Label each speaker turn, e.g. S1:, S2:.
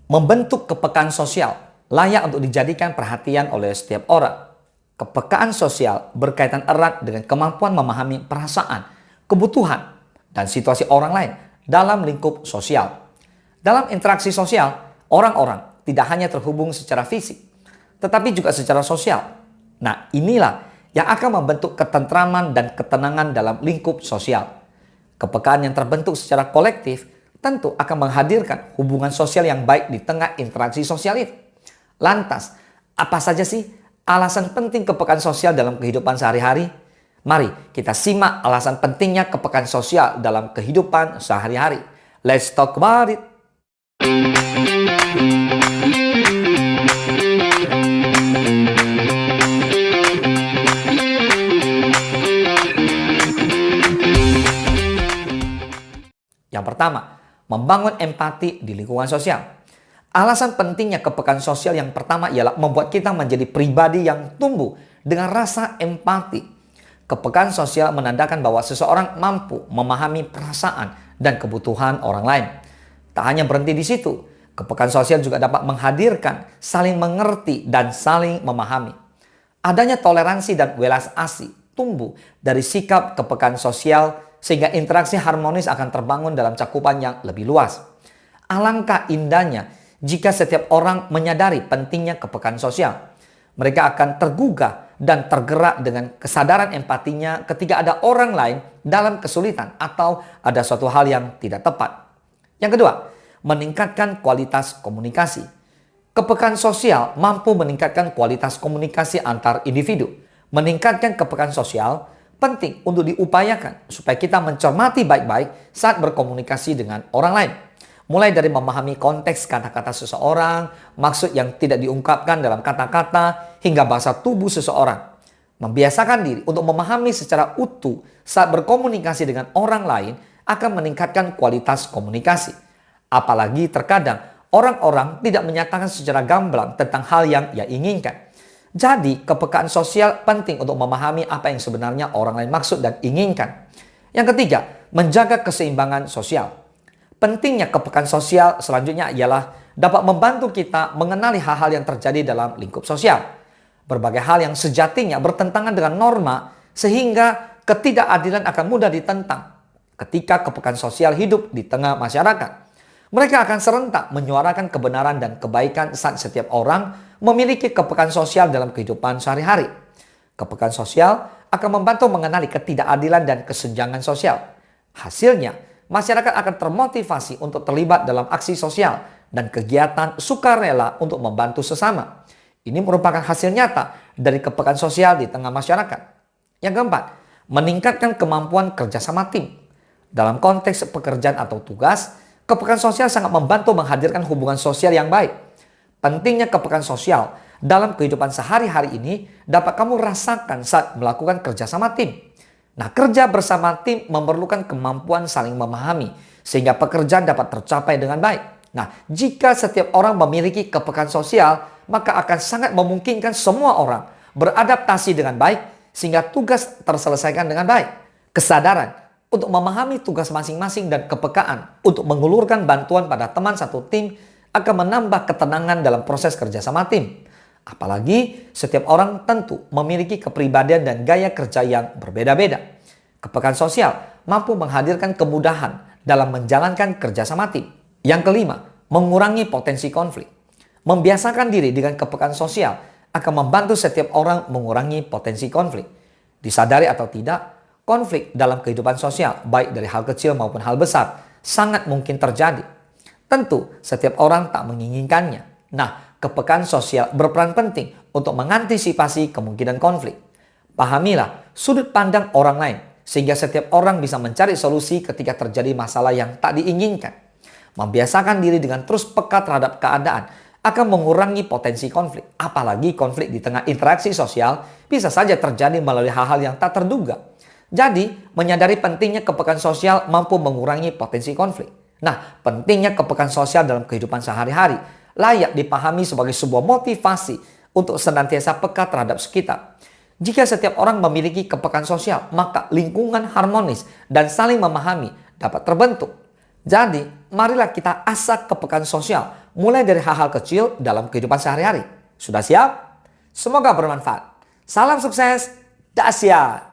S1: Membentuk kepekaan sosial layak untuk dijadikan perhatian oleh setiap orang. Kepekaan sosial berkaitan erat dengan kemampuan memahami perasaan, kebutuhan, dan situasi orang lain dalam lingkup sosial. Dalam interaksi sosial, orang-orang tidak hanya terhubung secara fisik, tetapi juga secara sosial. Nah, inilah yang akan membentuk ketentraman dan ketenangan dalam lingkup sosial. Kepekaan yang terbentuk secara kolektif tentu akan menghadirkan hubungan sosial yang baik di tengah interaksi sosial itu. Lantas, apa saja sih alasan penting kepekaan sosial dalam kehidupan sehari-hari? Mari kita simak alasan pentingnya kepekaan sosial dalam kehidupan sehari-hari. Let's talk about it. Yang pertama, membangun empati di lingkungan sosial. Alasan pentingnya kepekaan sosial yang pertama ialah membuat kita menjadi pribadi yang tumbuh dengan rasa empati. Kepekaan sosial menandakan bahwa seseorang mampu memahami perasaan dan kebutuhan orang lain. Tak hanya berhenti di situ, kepekaan sosial juga dapat menghadirkan saling mengerti dan saling memahami. Adanya toleransi dan welas asih tumbuh dari sikap kepekaan sosial sehingga interaksi harmonis akan terbangun dalam cakupan yang lebih luas. Alangkah indahnya jika setiap orang menyadari pentingnya kepekaan sosial. Mereka akan tergugah dan tergerak dengan kesadaran empatinya ketika ada orang lain dalam kesulitan atau ada suatu hal yang tidak tepat. Yang kedua, meningkatkan kualitas komunikasi. Kepekaan sosial mampu meningkatkan kualitas komunikasi antar individu. Meningkatkan kepekaan sosial penting untuk diupayakan supaya kita mencermati baik-baik saat berkomunikasi dengan orang lain. Mulai dari memahami konteks kata-kata seseorang, maksud yang tidak diungkapkan dalam kata-kata, hingga bahasa tubuh seseorang. Membiasakan diri untuk memahami secara utuh saat berkomunikasi dengan orang lain akan meningkatkan kualitas komunikasi. Apalagi terkadang orang-orang tidak menyatakan secara gamblang tentang hal yang ia inginkan. Jadi, kepekaan sosial penting untuk memahami apa yang sebenarnya orang lain maksud dan inginkan. Yang ketiga, menjaga keseimbangan sosial. Pentingnya kepekaan sosial selanjutnya ialah dapat membantu kita mengenali hal-hal yang terjadi dalam lingkup sosial. Berbagai hal yang sejatinya bertentangan dengan norma sehingga ketidakadilan akan mudah ditentang. Ketika kepekaan sosial hidup di tengah masyarakat, mereka akan serentak menyuarakan kebenaran dan kebaikan saat setiap orang memiliki kepekaan sosial dalam kehidupan sehari-hari. Kepekaan sosial akan membantu mengenali ketidakadilan dan kesenjangan sosial. Hasilnya, masyarakat akan termotivasi untuk terlibat dalam aksi sosial dan kegiatan sukarela untuk membantu sesama. Ini merupakan hasil nyata dari kepekaan sosial di tengah masyarakat. Yang keempat, meningkatkan kemampuan kerjasama tim. Dalam konteks pekerjaan atau tugas, kepekaan sosial sangat membantu menghadirkan hubungan sosial yang baik. Pentingnya kepekaan sosial dalam kehidupan sehari-hari ini dapat kamu rasakan saat melakukan kerjasama tim. Nah, kerja bersama tim memerlukan kemampuan saling memahami sehingga pekerjaan dapat tercapai dengan baik. Nah, jika setiap orang memiliki kepekaan sosial, maka akan sangat memungkinkan semua orang beradaptasi dengan baik sehingga tugas terselesaikan dengan baik. Kesadaran untuk memahami tugas masing-masing dan kepekaan untuk mengulurkan bantuan pada teman satu tim akan menambah ketenangan dalam proses kerjasama tim. Apalagi setiap orang tentu memiliki kepribadian dan gaya kerja yang berbeda-beda. Kepekaan sosial mampu menghadirkan kemudahan dalam menjalankan kerjasama tim. Yang kelima, mengurangi potensi konflik. Membiasakan diri dengan kepekaan sosial akan membantu setiap orang mengurangi potensi konflik. Disadari atau tidak, konflik dalam kehidupan sosial, baik dari hal kecil maupun hal besar, sangat mungkin terjadi. Tentu, setiap orang tak menginginkannya. Nah, kepekaan sosial berperan penting untuk mengantisipasi kemungkinan konflik. Pahamilah sudut pandang orang lain, sehingga setiap orang bisa mencari solusi ketika terjadi masalah yang tak diinginkan. Membiasakan diri dengan terus peka terhadap keadaan akan mengurangi potensi konflik. Apalagi konflik di tengah interaksi sosial bisa saja terjadi melalui hal-hal yang tak terduga. Jadi, menyadari pentingnya kepekaan sosial mampu mengurangi potensi konflik. Nah, pentingnya kepekaan sosial dalam kehidupan sehari-hari layak dipahami sebagai sebuah motivasi untuk senantiasa peka terhadap sekitar. Jika setiap orang memiliki kepekaan sosial, maka lingkungan harmonis dan saling memahami dapat terbentuk. Jadi, marilah kita asah kepekaan sosial mulai dari hal-hal kecil dalam kehidupan sehari-hari. Sudah siap? Semoga bermanfaat. Salam sukses, dahsyat!